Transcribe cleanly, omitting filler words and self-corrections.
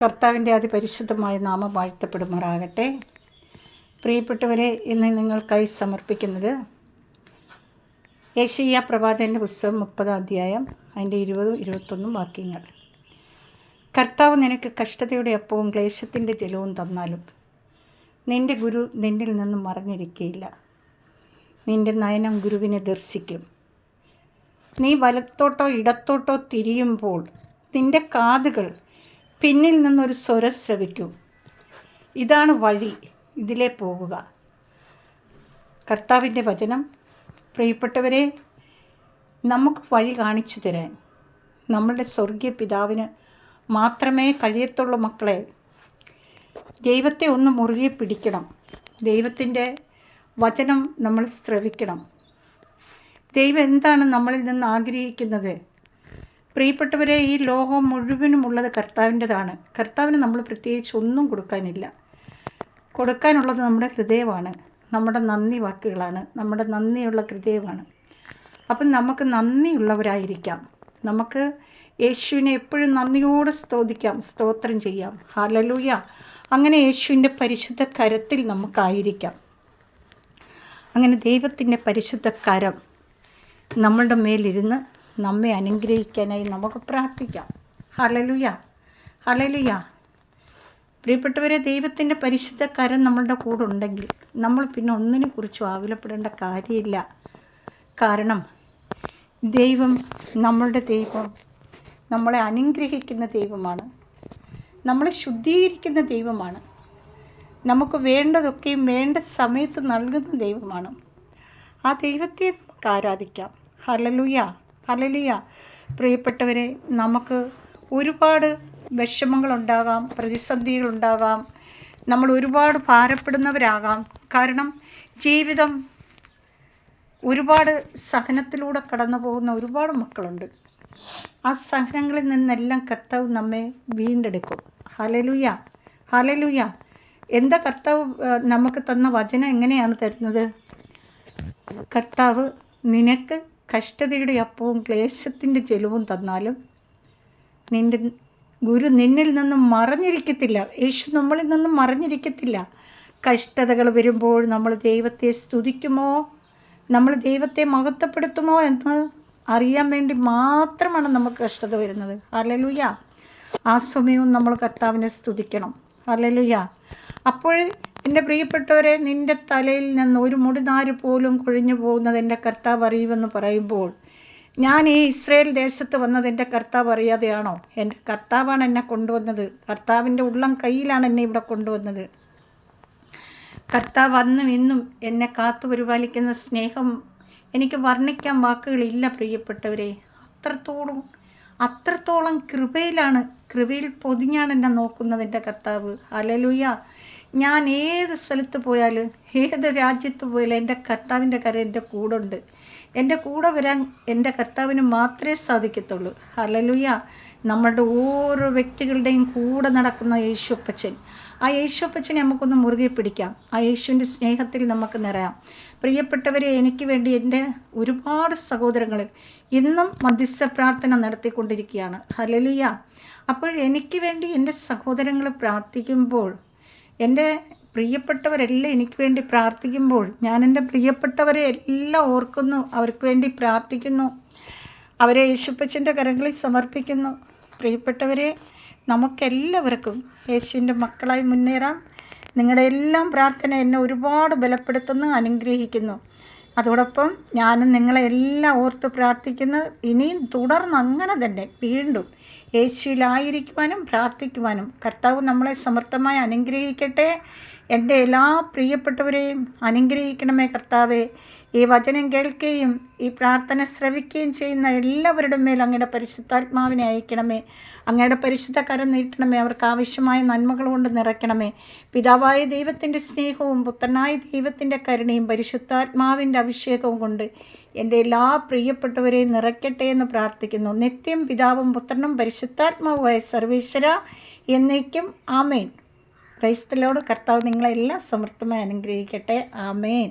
കർത്താവിൻ്റെ അതിപരിശുദ്ധമായ നാമം വാഴ്ത്തപ്പെടുമാറാകട്ടെ. പ്രിയപ്പെട്ടവരെ, ഇന്ന് നിങ്ങൾക്കായി സമർപ്പിക്കുന്നത് യെശയ്യാ പ്രവാചകൻ്റെ പുസ്തകം 30 അധ്യായം അതിൻ്റെ 20-21 വാക്യങ്ങൾ. കർത്താവ് നിനക്ക് കഷ്ടതയുടെ അപ്പവും ക്ലേശത്തിൻ്റെ ജലവും തന്നാലും നിൻ്റെ ഗുരു നിന്നിൽ നിന്നും മറഞ്ഞിരിക്കുകയില്ല. നിൻ്റെ നയനം ഗുരുവിനെ ദർശിക്കും. നീ വലത്തോട്ടോ ഇടത്തോട്ടോ തിരിയുമ്പോൾ നിൻ്റെ കാതുകൾ പിന്നിൽ നിന്നൊരു സ്വരം ശ്രവിക്കും. ഇതാണ് വഴി, ഇതിലേ പോകുക. കർത്താവിൻ്റെ വചനം. പ്രിയപ്പെട്ടവരെ, നമുക്ക് വഴി കാണിച്ചു തരാൻ നമ്മളുടെ സ്വർഗീയ പിതാവിന് മാത്രമേ കഴിയത്തുള്ളൂ. മക്കളെ, ദൈവത്തെ ഒന്ന് മുറുകെ പിടിക്കണം. ദൈവത്തിൻ്റെ വചനം നമ്മൾ ശ്രവിക്കണം. ദൈവം എന്താണ് നമ്മളിൽ നിന്ന് ആഗ്രഹിക്കുന്നത്? പ്രിയപ്പെട്ടവരെ, ഈ ലോകം മുഴുവനുമുള്ളത് കർത്താവിൻ്റെതാണ്. കർത്താവിന് നമ്മൾ പ്രത്യേകിച്ച് ഒന്നും കൊടുക്കാനില്ല. കൊടുക്കാനുള്ളത് നമ്മുടെ ഹൃദയമാണ്, നമ്മുടെ നന്ദി വാക്കുകളാണ്, നമ്മുടെ നന്ദിയുള്ള ഹൃദയമാണ്. അപ്പം നമുക്ക് നന്ദിയുള്ളവരായിരിക്കാം. നമുക്ക് യേശുവിനെ എപ്പോഴും നന്ദിയോടെ സ്തുതിക്കാം, സ്തോത്രം ചെയ്യാം. ഹല്ലേലൂയ. അങ്ങനെ യേശുവിൻ്റെ പരിശുദ്ധ കരത്തിൽ നമുക്കായിരിക്കാം. അങ്ങനെ ദൈവത്തിൻ്റെ പരിശുദ്ധ കരം നമ്മളുടെ മേലിരുന്ന് നമ്മെ അനുഗ്രഹിക്കാനായി നമുക്ക് പ്രാർത്ഥിക്കാം. Hallelujah, hallelujah. പ്രിയപ്പെട്ടവരെ, ദൈവത്തിൻ്റെ പരിശുദ്ധ കരം നമ്മളുടെ കൂടെ ഉണ്ടെങ്കിൽ നമ്മൾ പിന്നെ ഒന്നിനെക്കുറിച്ചും ആകുലപ്പെടേണ്ട കാര്യമില്ല. കാരണം നമ്മളുടെ ദൈവം നമ്മളെ അനുഗ്രഹിക്കുന്ന ദൈവമാണ്, നമ്മളെ ശുദ്ധീകരിക്കുന്ന ദൈവമാണ്, നമുക്ക് വേണ്ടതൊക്കെയും വേണ്ട സമയത്ത് നൽകുന്ന ദൈവമാണ്. ആ ദൈവത്തെ നമുക്ക് ആരാധിക്കാം. Hallelujah, hallelujah. പ്രിയപ്പെട്ടവരെ, നമുക്ക് ഒരുപാട് വിഷമങ്ങളുണ്ടാകാം, പ്രതിസന്ധികളുണ്ടാകാം, നമ്മൾ ഒരുപാട് ഭാരപ്പെടുന്നവരാകാം. കാരണം ജീവിതം ഒരുപാട് സഹനത്തിലൂടെ കടന്നു പോകുന്ന ഒരുപാട് മക്കളുണ്ട്. ആ സഹനങ്ങളിൽ നിന്നെല്ലാം കർത്താവ് നമ്മെ വീണ്ടെടുക്കും. Hallelujah, hallelujah. എന്താ കർത്താവ് നമുക്ക് തന്ന വചനം എങ്ങനെയാണ് തരുന്നത്? കർത്താവ് നിനക്ക് കഷ്ടതയുടെ അപ്പവും ക്ലേശത്തിൻ്റെ ജലവും തന്നാലും നിൻ്റെ ഗുരു നിന്നിൽ നിന്നും മറഞ്ഞിരിക്കത്തില്ല. യേശു നമ്മളിൽ നിന്നും മറഞ്ഞിരിക്കത്തില്ല. കഷ്ടതകൾ വരുമ്പോൾ നമ്മൾ ദൈവത്തെ സ്തുതിക്കുമോ, നമ്മൾ ദൈവത്തെ മഹത്വപ്പെടുത്തുമോ എന്ന് അറിയാൻ വേണ്ടി മാത്രമാണ് നമുക്ക് കഷ്ടത വരുന്നത്. ഹല്ലേലൂയ. ആ സമയവും നമ്മൾ കർത്താവിനെ സ്തുതിക്കണം. ഹല്ലേലൂയ. അപ്പോൾ എൻ്റെ പ്രിയപ്പെട്ടവരെ, നിൻ്റെ തലയിൽ നിന്ന് ഒരു മുടിനാര് പോലും കൊഴിഞ്ഞു പോകുന്നത് എൻ്റെ കർത്താവ് അറിയുമെന്ന് പറയുമ്പോൾ, ഞാൻ ഈ ഇസ്രായേൽ ദേശത്ത് വന്നത് എൻ്റെ കർത്താവ് അറിയാതെയാണോ? എൻ്റെ കർത്താവാണ് എന്നെ കൊണ്ടുവന്നത്. കർത്താവിൻ്റെ ഉള്ളം കയ്യിലാണ് എന്നെ ഇവിടെ കൊണ്ടുവന്നത്. കർത്താവ് അന്നും ഇന്നും എന്നെ കാത്തു പരിപാലിക്കുന്ന സ്നേഹം എനിക്ക് വർണ്ണിക്കാൻ വാക്കുകളില്ല. പ്രിയപ്പെട്ടവരെ, അത്രത്തോളം കൃപയിൽ പൊതിഞ്ഞാണ് എന്നെ നോക്കുന്നത് എൻ്റെ കർത്താവ്. ഹല്ലേലൂയ. ഞാൻ ഏത് സ്ഥലത്ത് പോയാലും ഏത് രാജ്യത്ത് പോയാലും എൻ്റെ കർത്താവിൻ്റെ കരം എൻ്റെ കൂടെ ഉണ്ട്. എൻ്റെ കൂടെ വരാൻ എൻ്റെ കർത്താവിന് മാത്രമേ സാധിക്കത്തുള്ളൂ. ഹല്ലേലൂയ. നമ്മളുടെ ഓരോ വ്യക്തികളുടെയും കൂടെ നടക്കുന്ന യേശുപ്പച്ചൻ, ആ യേശുപ്പച്ചനെ നമുക്കൊന്ന് മുറുകെ പിടിക്കാം. ആ യേശുവിൻ്റെ സ്നേഹത്തിൽ നമുക്ക് നിറയാം. പ്രിയപ്പെട്ടവരെ, എനിക്ക് വേണ്ടി എൻ്റെ ഒരുപാട് സഹോദരങ്ങൾ ഇന്നും മധ്യസ്ഥ പ്രാർത്ഥന നടത്തിക്കൊണ്ടിരിക്കുകയാണ്. ഹല്ലേലൂയ. അപ്പോൾ എനിക്ക് വേണ്ടി എൻ്റെ സഹോദരങ്ങൾ പ്രാർത്ഥിക്കുമ്പോൾ, എൻ്റെ പ്രിയപ്പെട്ടവരെല്ലാം എനിക്ക് വേണ്ടി പ്രാർത്ഥിക്കുമ്പോൾ, ഞാൻ എൻ്റെ പ്രിയപ്പെട്ടവരെ എല്ലാം ഓർക്കുന്നു, അവർക്ക് വേണ്ടി പ്രാർത്ഥിക്കുന്നു, അവരെ യേശുപ്പച്ചൻ്റെ കരങ്ങളിൽ സമർപ്പിക്കുന്നു. പ്രിയപ്പെട്ടവരെ, നമുക്കെല്ലാവർക്കും യേശുവിൻ്റെ മക്കളായി മുന്നേറാം. നിങ്ങളുടെ എല്ലാം പ്രാർത്ഥന എന്നെ ഒരുപാട് ബലപ്പെടുത്തുന്നു, അനുഗ്രഹിക്കുന്നു. അതോടൊപ്പം ഞാനും നിങ്ങളെല്ലാം ഓർത്ത് പ്രാർത്ഥിക്കുന്നു. ഇനിയും തുടർന്ന് അങ്ങനെ തന്നെ വീണ്ടും യേശുവിലായിരിക്കുവാനും പ്രാർത്ഥിക്കുവാനും കർത്താവ് നമ്മളെ സമർത്ഥമായി അനുഗ്രഹിക്കട്ടെ. എൻ്റെ എല്ലാ പ്രിയപ്പെട്ടവരെയും അനുഗ്രഹിക്കണമേ കർത്താവേ. ഈ വചനം കേൾക്കുകയും ഈ പ്രാർത്ഥന ശ്രവിക്കുകയും ചെയ്യുന്ന എല്ലാവരുടെ മേൽ അങ്ങയുടെ പരിശുദ്ധാത്മാവിനെ അയക്കണമേ. അങ്ങയുടെ പരിശുദ്ധ കരം നീട്ടണമേ. അവർക്ക് ആവശ്യമായ നന്മകൾ കൊണ്ട് നിറയ്ക്കണമേ. പിതാവായ ദൈവത്തിൻ്റെ സ്നേഹവും പുത്രനായ ദൈവത്തിൻ്റെ കരുണയും പരിശുദ്ധാത്മാവിൻ്റെ അഭിഷേകവും കൊണ്ട് എൻ്റെ എല്ലാ പ്രിയപ്പെട്ടവരെയും നിറയ്ക്കട്ടെ എന്ന് പ്രാർത്ഥിക്കുന്നു. നിത്യം പിതാവും പുത്രനും പരിശുദ്ധാത്മാവുമായ സർവേശ്വര എന്നേക്കും. ആമേൻ. ക്രൈസ്തലോട് കർത്താവ് നിങ്ങളെല്ലാം സമർത്ഥമായി അനുഗ്രഹിക്കട്ടെ. ആമേൻ.